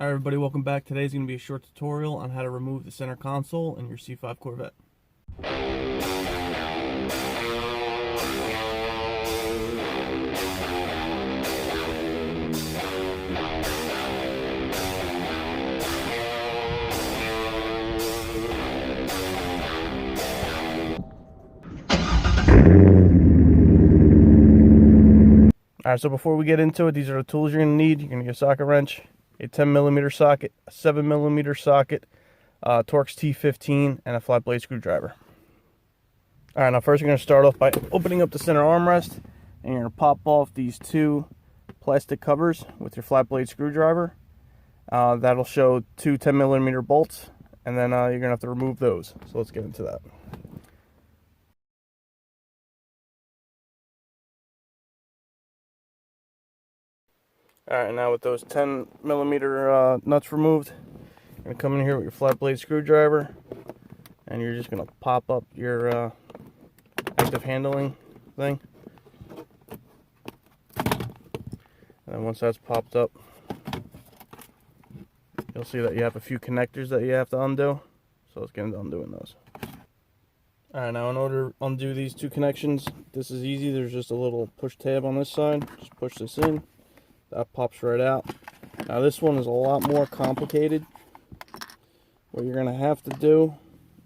Hi everybody, welcome back. Today's going to be a short tutorial on how to remove the center console in your C5 Corvette. Alright, so before we get into it, these are the tools you're going to need. You're going to get a socket wrench, a 10mm socket, a 7mm socket, Torx T15, and a flat blade screwdriver. Alright, now first you're going to start off by opening up the center armrest, and you're going to pop off these two plastic covers with your flat blade screwdriver. That'll show two 10mm bolts, and then you're going to have to remove those. So let's get into that. Alright, now with those 10mm nuts removed, you're going to come in here with your flat blade screwdriver, and you're just going to pop up your active handling thing. And then once that's popped up, you'll see that you have a few connectors that you have to undo. So let's get into undoing those. Alright, now in order to undo these two connections, this is easy. There's just a little push tab on this side. Just push this in. That pops right out. Now this one is a lot more complicated. What you're going to have to do,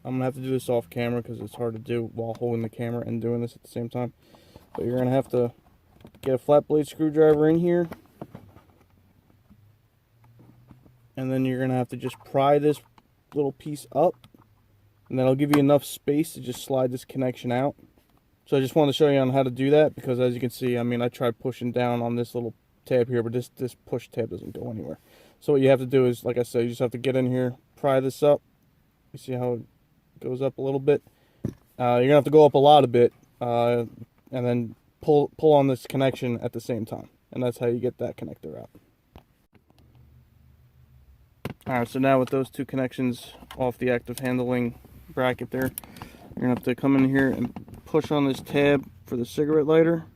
I'm going to have to do this off camera because it's hard to do while holding the camera and doing this at the same time. But you're going to have to get a flat blade screwdriver in here. And then you're going to have to just pry this little piece up. And that'll give you enough space to just slide this connection out. So I just wanted to show you on how to do that because as you can see, I mean, I tried pushing down on this little tab here, but this push tab doesn't go anywhere. So what you have to do is, like I said, you just have to get in here, pry this up. You see how it goes up a little bit? You're gonna have to go up a lot of bit, and then pull on this connection at the same time, and that's how you get that connector out. All right, so now with those two connections off the active handling bracket there, you're gonna have to come in here and push on this tab for the cigarette lighter.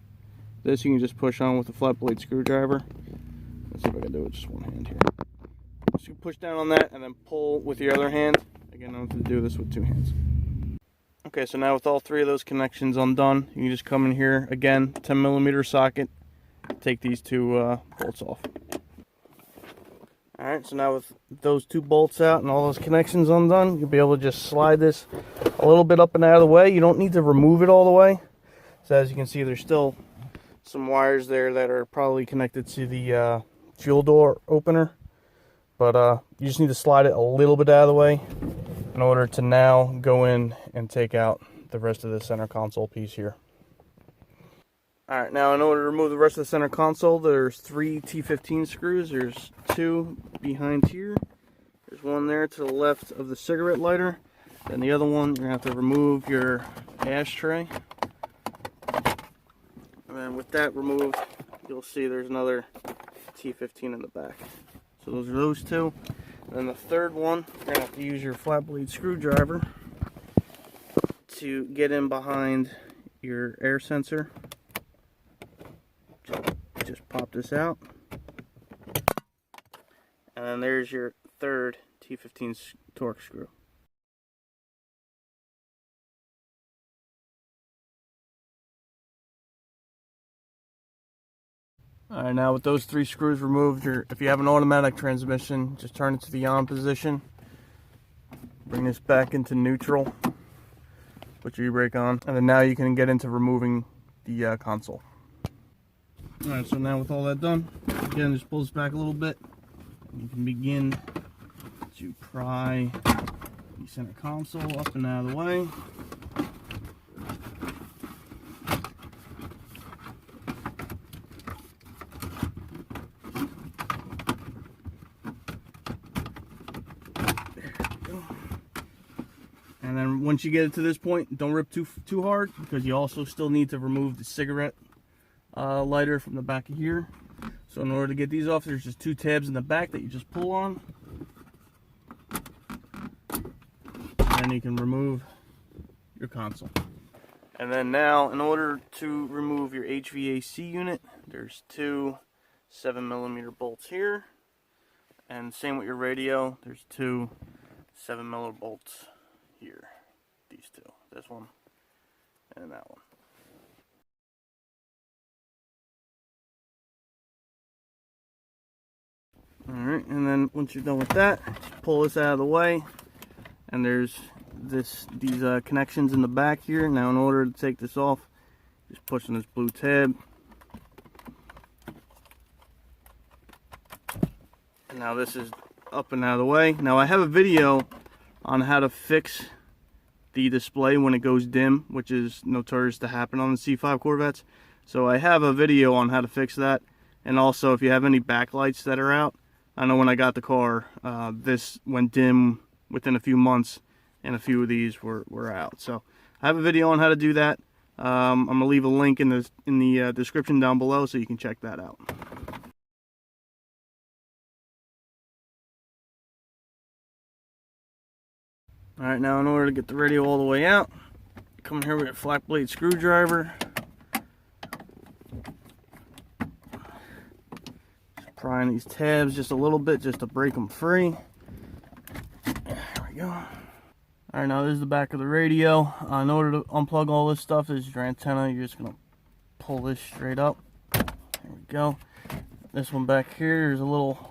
This you can just push on with a flat blade screwdriver. Let's see if I can do it with just one hand here. So you push down on that and then pull with your other hand. Again, I have to do this with two hands. Okay, so now with all three of those connections undone, you can just come in here again, 10mm socket, take these two bolts off. Alright, so now with those two bolts out and all those connections undone, you'll be able to just slide this a little bit up and out of the way. You don't need to remove it all the way. So as you can see, there's still some wires there that are probably connected to the fuel door opener, but you just need to slide it a little bit out of the way in order to now go in and take out the rest of the center console piece here. Alright, now in order to remove the rest of the center console, there's 3 T15 screws. There's 2 behind here. There's one there to the left of the cigarette lighter. Then the other one, you're going to have to remove your ashtray. And then with that removed, you'll see there's another T15 in the back. So those are those two. And then the third one, you're going to have to use your flat blade screwdriver to get in behind your air sensor. Just pop this out. And then there's your third T15 Torx screw. Alright, now with those 3 screws removed, if you have an automatic transmission, just turn it to the on position. Bring this back into neutral. Put your e-brake on. And then now you can get into removing the console. Alright, so now with all that done, again, just pull this back a little bit. And you can begin to pry the center console up and out of the way. And then once you get it to this point, don't rip too hard because you also still need to remove the cigarette lighter from the back of here. So in order to get these off, there's just 2 tabs in the back that you just pull on. And then you can remove your console. And then now, in order to remove your HVAC unit, there's 2 7mm bolts here. And same with your radio. There's two 7mm bolts here. These two. This one and that one. Alright, and then once you're done with that, just pull this out of the way. And there's these connections in the back here. Now in order to take this off, just pushing this blue tab. And now this is up and out of the way. Now I have a video on how to fix the display when it goes dim, which is notorious to happen on the C5 Corvettes. So I have a video on how to fix that. And also if you have any backlights that are out, I know when I got the car, this went dim within a few months, and a few of these were out. So I have a video on how to do that. I'm gonna leave a link in the description down below so you can check that out. All right, now in order to get the radio all the way out, come in here with a flat blade screwdriver. Just prying these tabs just a little bit just to break them free. There we go. All right, now this is the back of the radio. In order to unplug all this stuff, this is your antenna. You're just gonna pull this straight up. There we go. This one back here is a little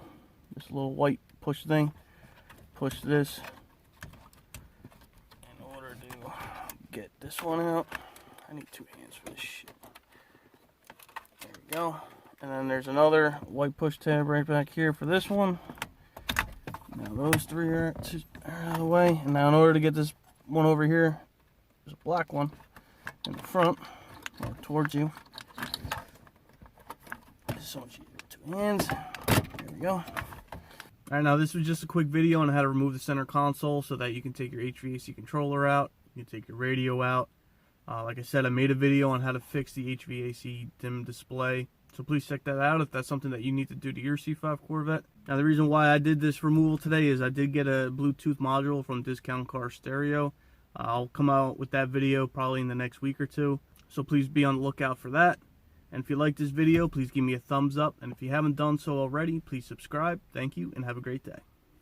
white push thing. Push this in order to get this one out. I need two hands for this shit. There we go. And then there's another white push tab right back here for this one. Now those three are out of the way. And now in order to get this one over here, there's a black one in the front, or towards you. This is what you do with two hands. There we go. Alright, now this was just a quick video on how to remove the center console so that you can take your HVAC controller out, you can take your radio out. Like I said, I made a video on how to fix the HVAC dim display. So please check that out if that's something that you need to do to your C5 Corvette. Now the reason why I did this removal today is I did get a Bluetooth module from Discount Car Stereo. I'll come out with that video probably in the next week or two. So please be on the lookout for that. And if you like this video, please give me a thumbs up. And if you haven't done so already, please subscribe. Thank you and have a great day.